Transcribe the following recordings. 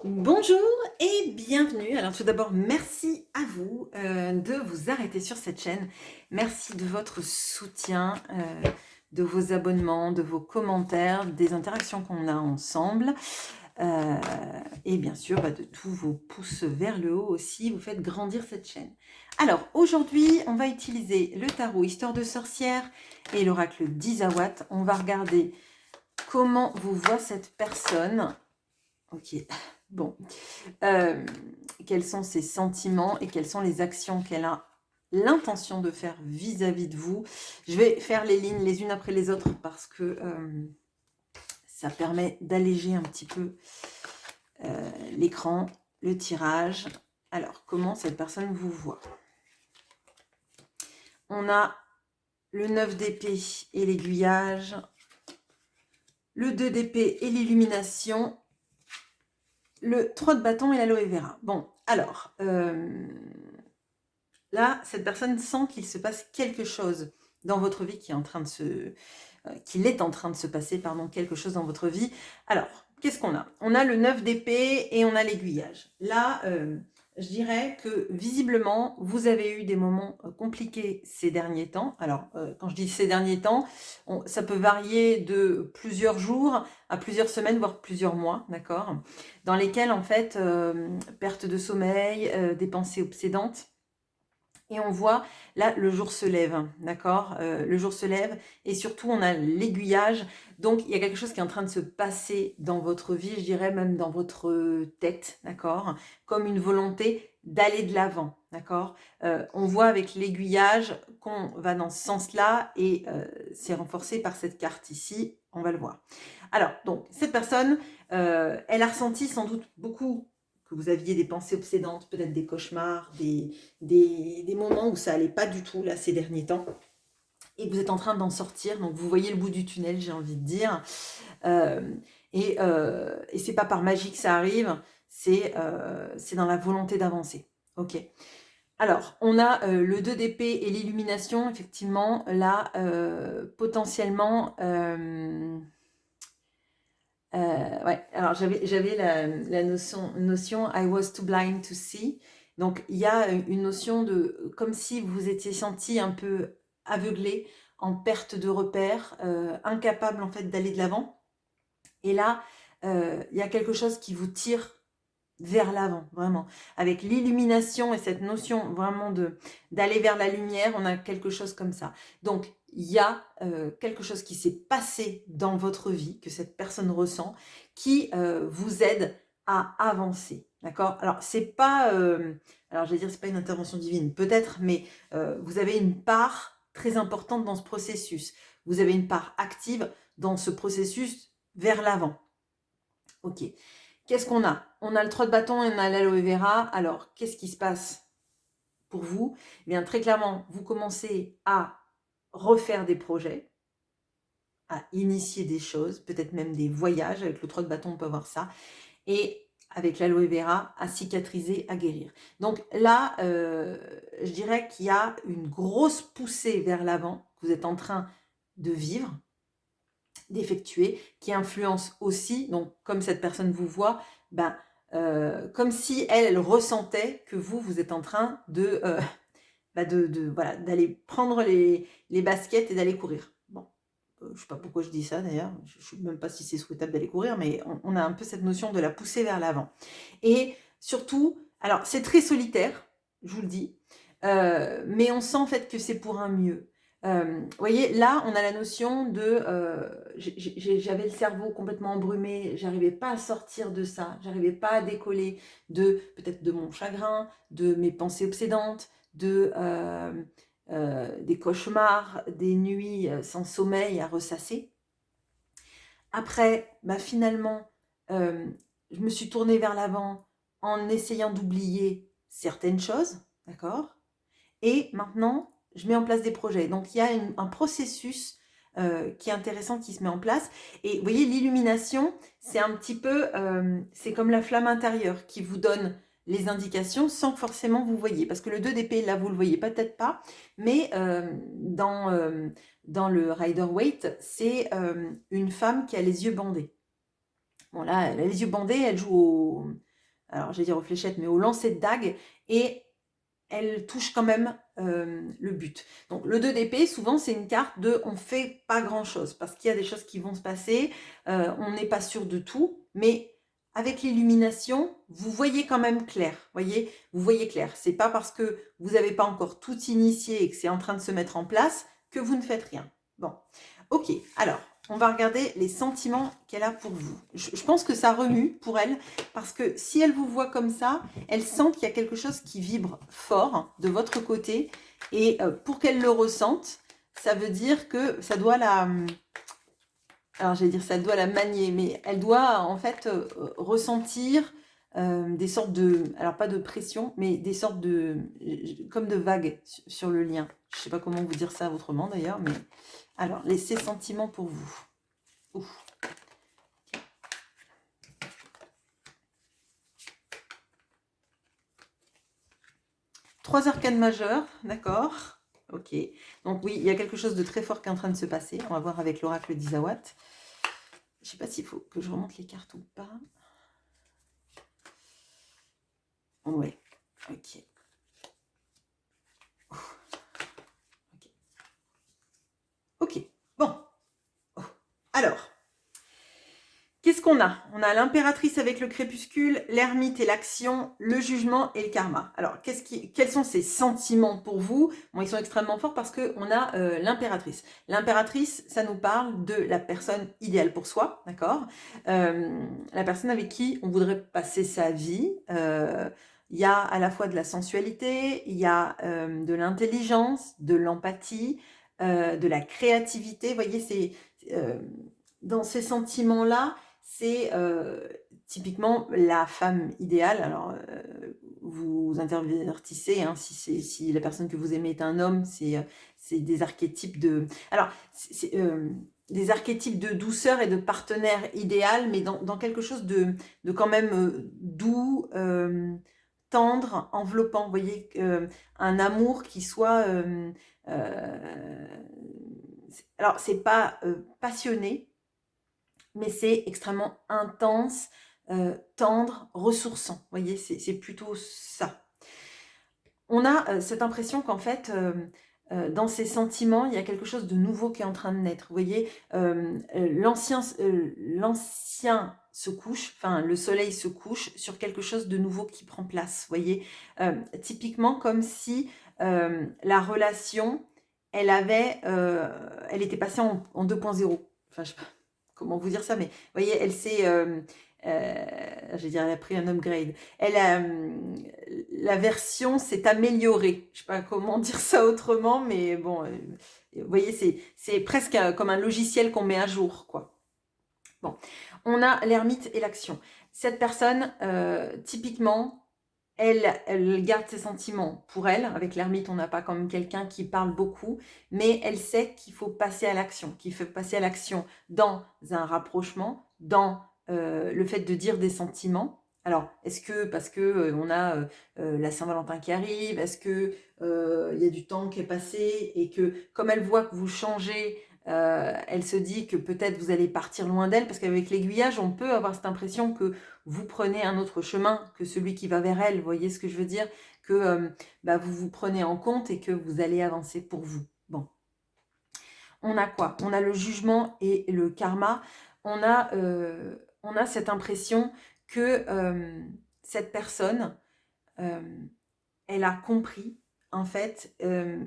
Bonjour et bienvenue. Alors tout d'abord, merci à vous de vous arrêter sur cette chaîne. Merci de votre soutien, de vos abonnements, de vos commentaires, des interactions qu'on a ensemble. Et bien sûr, de tous vos pouces vers le haut aussi, vous faites grandir cette chaîne. Alors aujourd'hui, on va utiliser le tarot Histoire de sorcière et l'oracle d'Isawat. On va regarder comment vous voit cette personne. Ok, bon. Quels sont ses sentiments et quelles sont les actions qu'elle a l'intention de faire vis-à-vis de vous. Je vais faire les lignes les unes après les autres parce que ça permet d'alléger un petit peu l'écran, le tirage. Alors, comment cette personne vous voit? On a le 9 d'épée et l'aiguillage, le 2 d'épée et l'illumination, le 3 de bâton et l'aloe vera. Bon, alors, là, cette personne sent qu'il se passe quelque chose dans votre vie qui est en train de qu'il est en train de se passer, pardon, quelque chose dans votre vie. Alors, qu'est-ce qu'on a? On a le 9 d'épée et on a l'aiguillage. Là, je dirais que visiblement, vous avez eu des moments compliqués ces derniers temps. Alors, quand je dis ces derniers temps, ça peut varier de plusieurs jours à plusieurs semaines, voire plusieurs mois, d'accord? Dans lesquels, en fait, perte de sommeil, des pensées obsédantes. Et on voit, là, le jour se lève, d'accord? Le jour se lève et surtout, on a l'aiguillage. Donc, il y a quelque chose qui est en train de se passer dans votre vie, je dirais même dans votre tête, d'accord? Comme une volonté d'aller de l'avant, d'accord? On voit avec l'aiguillage qu'on va dans ce sens-là et c'est renforcé par cette carte ici, on va le voir. Alors, donc, cette personne, elle a ressenti sans doute beaucoup que vous aviez des pensées obsédantes, peut-être des cauchemars, des moments où ça allait pas du tout, là, ces derniers temps, et que vous êtes en train d'en sortir, donc vous voyez le bout du tunnel, j'ai envie de dire, et c'est pas par magie que ça arrive, c'est dans la volonté d'avancer, ok. Alors, on a le 2 d'épée et l'illumination, effectivement, là, potentiellement... ouais, alors j'avais la notion I was too blind to see. Donc il y a une notion de comme si vous vous étiez senti un peu aveuglé, en perte de repère, incapable en fait d'aller de l'avant. Et là, il y a quelque chose qui vous tire vers l'avant, vraiment. Avec l'illumination et cette notion vraiment d'aller vers la lumière, on a quelque chose comme ça. Donc, il y a quelque chose qui s'est passé dans votre vie, que cette personne ressent, qui vous aide à avancer. D'accord? Alors, c'est pas, alors je vais dire, c'est pas une intervention divine, peut-être, mais vous avez une part très importante dans ce processus. Vous avez une part active dans ce processus vers l'avant. Ok. Qu'est-ce qu'on a? On a le 3 de bâton et on a l'aloe vera. Alors, qu'est-ce qui se passe pour vous? Eh bien, très clairement, vous commencez à refaire des projets, à initier des choses, peut-être même des voyages. Avec le 3 de bâton, on peut voir ça. Et avec l'aloe vera, à cicatriser, à guérir. Donc là, je dirais qu'il y a une grosse poussée vers l'avant que vous êtes en train de vivre, d'effectuer, qui influence aussi, donc comme cette personne vous voit, comme si elle ressentait que vous êtes en train voilà, d'aller prendre les baskets et d'aller courir. Bon, je ne sais pas pourquoi je dis ça d'ailleurs, je ne sais même pas si c'est souhaitable d'aller courir, mais on a un peu cette notion de la pousser vers l'avant. Et surtout, alors c'est très solitaire, je vous le dis, mais on sent en fait que c'est pour un mieux. Vous voyez, là, on a la notion de... j'avais le cerveau complètement embrumé, j'arrivais pas à sortir de ça, j'arrivais pas à décoller peut-être de mon chagrin, de mes pensées obsédantes, des cauchemars, des nuits sans sommeil à ressasser. Après, finalement, je me suis tournée vers l'avant en essayant d'oublier certaines choses, d'accord? Et maintenant, je mets en place des projets. Donc, il y a un processus qui est intéressant qui se met en place. Et vous voyez, l'illumination, c'est un petit peu, c'est comme la flamme intérieure qui vous donne les indications sans que forcément vous voyez. Parce que le 2 d'épée, là, vous le voyez peut-être pas, mais dans le Rider-Waite, c'est une femme qui a les yeux bandés. Bon, là, elle a les yeux bandés, elle joue alors j'ai dit aux fléchettes, mais au lancer de dague, et elle touche quand même le but. Donc le 2 d'épée, souvent c'est une carte de on fait pas grand chose, parce qu'il y a des choses qui vont se passer, on n'est pas sûr de tout, mais avec l'illumination, vous voyez quand même clair, voyez, vous voyez clair. C'est pas parce que vous n'avez pas encore tout initié et que c'est en train de se mettre en place que vous ne faites rien. Bon, ok, alors on va regarder les sentiments qu'elle a pour vous. Je pense que ça remue pour elle, parce que si elle vous voit comme ça, elle sent qu'il y a quelque chose qui vibre fort de votre côté. Et pour qu'elle le ressente, ça veut dire que ça doit la... Alors, j'allais dire ça doit la manier, mais elle doit en fait ressentir des sortes de... Alors, pas de pression, mais des sortes de... comme de vagues sur le lien. Je ne sais pas comment vous dire ça autrement d'ailleurs, mais... Alors, ces sentiments pour vous. Ouf. 3 arcanes majeures, d'accord. Ok. Donc oui, il y a quelque chose de très fort qui est en train de se passer. On va voir avec l'oracle d'Isawat. Je ne sais pas s'il faut que je remonte les cartes ou pas. Ouais, ok. Ok. Ok, bon. Alors, qu'est-ce qu'on a? On a l'impératrice avec le crépuscule, l'ermite et l'action, le jugement et le karma. Alors, quels sont ces sentiments pour vous? Bon, ils sont extrêmement forts parce qu'on a l'impératrice. L'impératrice, ça nous parle de la personne idéale pour soi, d'accord? La personne avec qui on voudrait passer sa vie. Il y a à la fois de la sensualité, il y a de l'intelligence, de l'empathie, de la créativité. Vous voyez, c'est dans ces sentiments-là, c'est typiquement la femme idéale. Alors, vous intervertissez, hein, si la personne que vous aimez est un homme, c'est des archétypes de... Alors, c'est des archétypes de douceur et de partenaire idéal, mais dans quelque chose de quand même doux, tendre, enveloppant. Vous voyez, un amour qui soit... alors, c'est pas passionné, mais c'est extrêmement intense, tendre, ressourçant. Vous voyez, c'est plutôt ça. On a cette impression qu'en fait, dans ces sentiments, il y a quelque chose de nouveau qui est en train de naître. Vous voyez, l'ancien se couche, enfin le soleil se couche sur quelque chose de nouveau qui prend place. Vous voyez, typiquement comme si la relation, elle était passée en 2.0. Enfin, je sais pas comment vous dire ça, mais vous voyez, elle s'est... je vais dire, elle a pris un upgrade. La version s'est améliorée. Je ne sais pas comment dire ça autrement, mais bon, vous voyez, c'est presque comme un logiciel qu'on met à jour, quoi. Bon, on a l'ermite et l'action. Cette personne, typiquement, elle garde ses sentiments pour elle. Avec l'ermite, on n'a pas comme quelqu'un qui parle beaucoup, mais elle sait qu'il faut passer à l'action, qu'il faut passer à l'action dans un rapprochement, dans le fait de dire des sentiments. Alors, est-ce que parce que on a la Saint-Valentin qui arrive, est-ce que il y a du temps qui est passé et que comme elle voit que vous changez, elle se dit que peut-être vous allez partir loin d'elle, parce qu'avec l'aiguillage, on peut avoir cette impression que vous prenez un autre chemin que celui qui va vers elle. Vous voyez ce que je veux dire? Que vous vous prenez en compte et que vous allez avancer pour vous. Bon. On a quoi? On a le jugement et le karma. On a cette impression que cette personne, elle a compris, en fait,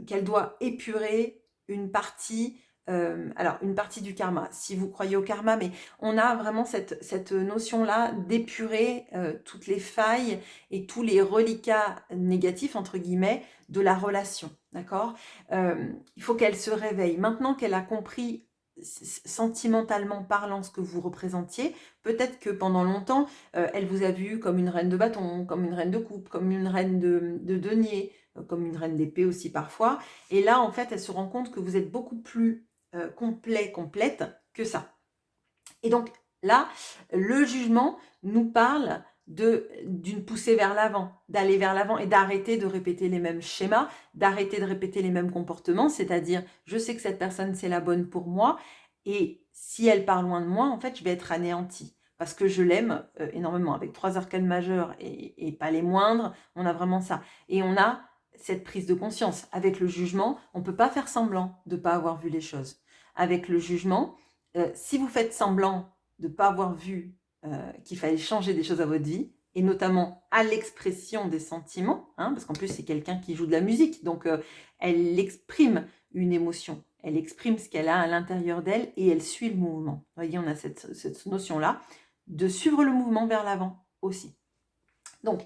qu'elle doit épurer une partie, alors une partie du karma, si vous croyez au karma, mais on a vraiment cette notion-là d'épurer toutes les failles et tous les reliquats négatifs, entre guillemets, de la relation, d'accord? Il faut qu'elle se réveille. Maintenant qu'elle a compris sentimentalement parlant ce que vous représentiez, peut-être que pendant longtemps, elle vous a vu comme une reine de bâton, comme une reine de coupe, comme une reine de denier, comme une reine d'épée aussi parfois. Et là, en fait, elle se rend compte que vous êtes beaucoup plus complète que ça. Et donc là, le jugement nous parle d'une poussée vers l'avant, d'aller vers l'avant et d'arrêter de répéter les mêmes schémas, d'arrêter de répéter les mêmes comportements, c'est-à-dire je sais que cette personne c'est la bonne pour moi et si elle part loin de moi, en fait je vais être anéantie. parce que je l'aime énormément. Avec 3 arcanes majeures et pas les moindres, on a vraiment ça. Et on a cette prise de conscience. Avec le jugement, on ne peut pas faire semblant de ne pas avoir vu les choses. Avec le jugement, si vous faites semblant de ne pas avoir vu qu'il fallait changer des choses à votre vie, et notamment à l'expression des sentiments, hein, parce qu'en plus c'est quelqu'un qui joue de la musique, donc elle exprime une émotion, elle exprime ce qu'elle a à l'intérieur d'elle et elle suit le mouvement. Vous voyez, on a cette notion-là de suivre le mouvement vers l'avant aussi. Donc,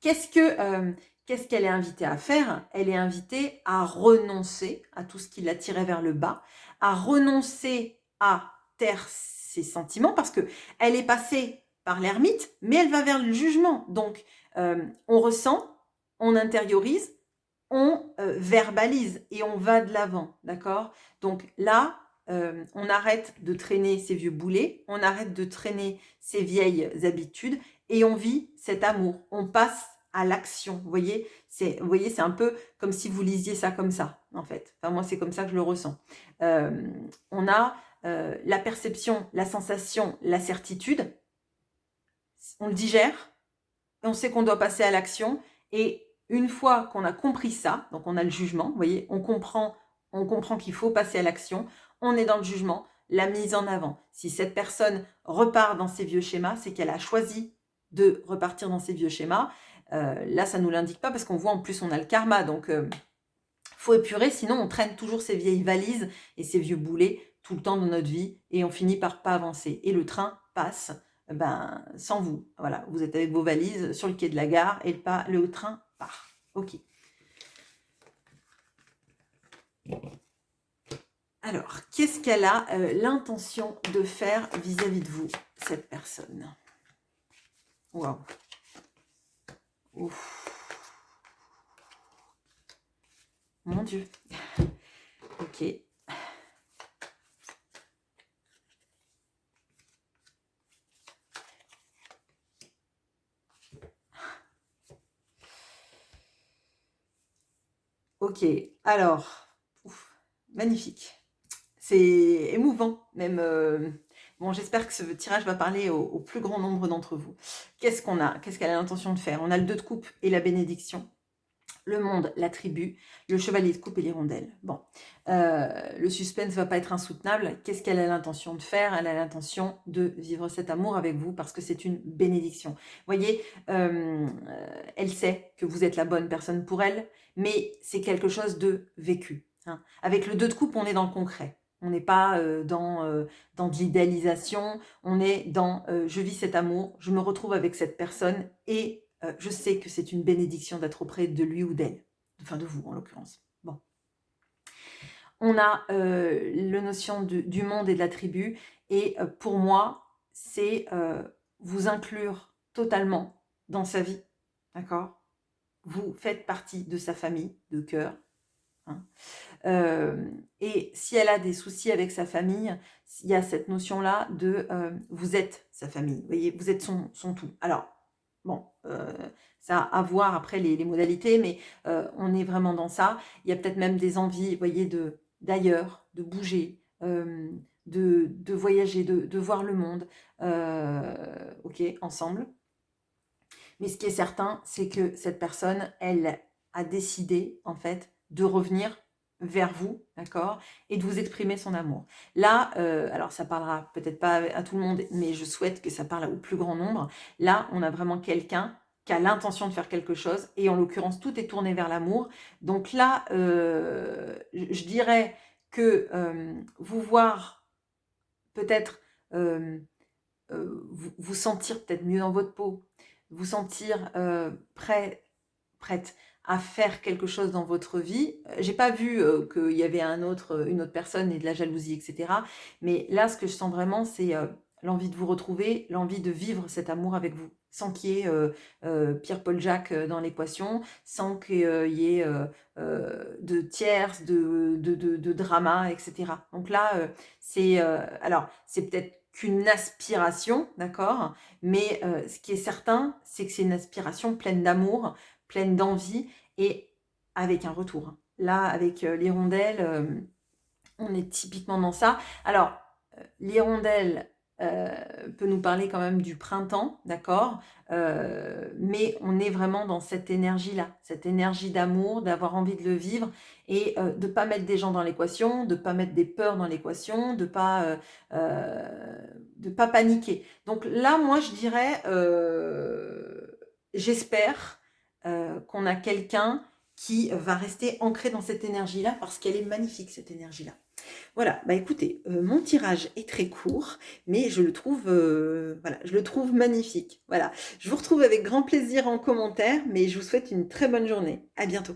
qu'est-ce qu'elle est invitée à faire? Elle est invitée à renoncer à tout ce qui la tirait vers le bas, à renoncer à taire ses sentiments, parce qu'elle est passée par l'ermite, mais elle va vers le jugement. Donc, on ressent, on intériorise, on verbalise et on va de l'avant, d'accord? Donc là, on arrête de traîner ces vieux boulets, on arrête de traîner ces vieilles habitudes et on vit cet amour. On passe à l'action, vous voyez, c'est un peu comme si vous lisiez ça comme ça, en fait. Enfin, moi, c'est comme ça que je le ressens. On a la perception, la sensation, la certitude, on le digère, et on sait qu'on doit passer à l'action, et une fois qu'on a compris ça, donc on a le jugement, vous voyez, on comprend qu'il faut passer à l'action, on est dans le jugement, la mise en avant. Si cette personne repart dans ses vieux schémas, c'est qu'elle a choisi de repartir dans ses vieux schémas. Là, ça ne nous l'indique pas parce qu'on voit en plus on a le karma, donc faut épurer, sinon on traîne toujours ces vieilles valises et ces vieux boulets tout le temps dans notre vie et on finit par pas avancer. Et le train passe sans vous. Voilà, vous êtes avec vos valises sur le quai de la gare et le train part. Ok. Alors, qu'est-ce qu'elle a l'intention de faire vis-à-vis de vous, cette personne? Waouh. Ouf. Mon Dieu. Ok. Ok, alors, magnifique. C'est émouvant, même. Bon, j'espère que ce tirage va parler au plus grand nombre d'entre vous. Qu'est-ce qu'on a? Qu'est-ce qu'elle a l'intention de faire? On a le 2 de coupe et la bénédiction. Le monde, la tribu, le chevalier de coupe et l'hirondelle. Bon, le suspense ne va pas être insoutenable. Qu'est-ce qu'elle a l'intention de faire? Elle a l'intention de vivre cet amour avec vous parce que c'est une bénédiction. Vous voyez, elle sait que vous êtes la bonne personne pour elle, mais c'est quelque chose de vécu. Hein. Avec le 2 de coupe, on est dans le concret. On n'est pas dans de l'idéalisation, on est dans je vis cet amour, je me retrouve avec cette personne et je sais que c'est une bénédiction d'être auprès de lui ou d'elle, enfin de vous en l'occurrence. Bon. On a la notion du monde et de la tribu, et pour moi, c'est vous inclure totalement dans sa vie, d'accord? Vous faites partie de sa famille de cœur. Hein. Et si elle a des soucis avec sa famille, il y a cette notion-là de vous êtes sa famille, vous voyez, vous êtes son tout. Alors, bon, ça a à voir après les modalités, mais on est vraiment dans ça. Il y a peut-être même des envies, vous voyez, d'ailleurs, de bouger, de voyager, de voir le monde, ok, ensemble. Mais ce qui est certain, c'est que cette personne, elle a décidé, en fait, de revenir vers vous, d'accord, et de vous exprimer son amour. Là, alors ça parlera peut-être pas à tout le monde, mais je souhaite que ça parle au plus grand nombre. Là, on a vraiment quelqu'un qui a l'intention de faire quelque chose, et en l'occurrence, tout est tourné vers l'amour. Donc là, je dirais que vous voir peut-être vous sentir peut-être mieux dans votre peau, vous sentir prête à faire quelque chose dans votre vie. J'ai pas vu qu'il y avait une autre personne et de la jalousie, etc. Mais là, ce que je sens vraiment, c'est l'envie de vous retrouver, l'envie de vivre cet amour avec vous, sans qu'il y ait Pierre-Paul Jacques dans l'équation, sans qu'il y ait de tierces, de drama, etc. Donc là, alors, c'est peut-être qu'une aspiration, d'accord? Mais ce qui est certain, c'est que c'est une aspiration pleine d'amour, pleine d'envie et avec un retour. Là, avec l'hirondelle, on est typiquement dans ça. Alors, l'hirondelle, peut nous parler quand même du printemps, d'accord? Mais on est vraiment dans cette énergie-là, cette énergie d'amour, d'avoir envie de le vivre et de pas mettre des gens dans l'équation, de pas mettre des peurs dans l'équation, de pas paniquer. Donc là, moi, je dirais, j'espère, qu'on a quelqu'un qui va rester ancré dans cette énergie-là parce qu'elle est magnifique, cette énergie-là. Voilà, bah écoutez, mon tirage est très court, mais je le trouve, voilà, je le trouve magnifique. Voilà, je vous retrouve avec grand plaisir en commentaire, mais je vous souhaite une très bonne journée. À bientôt.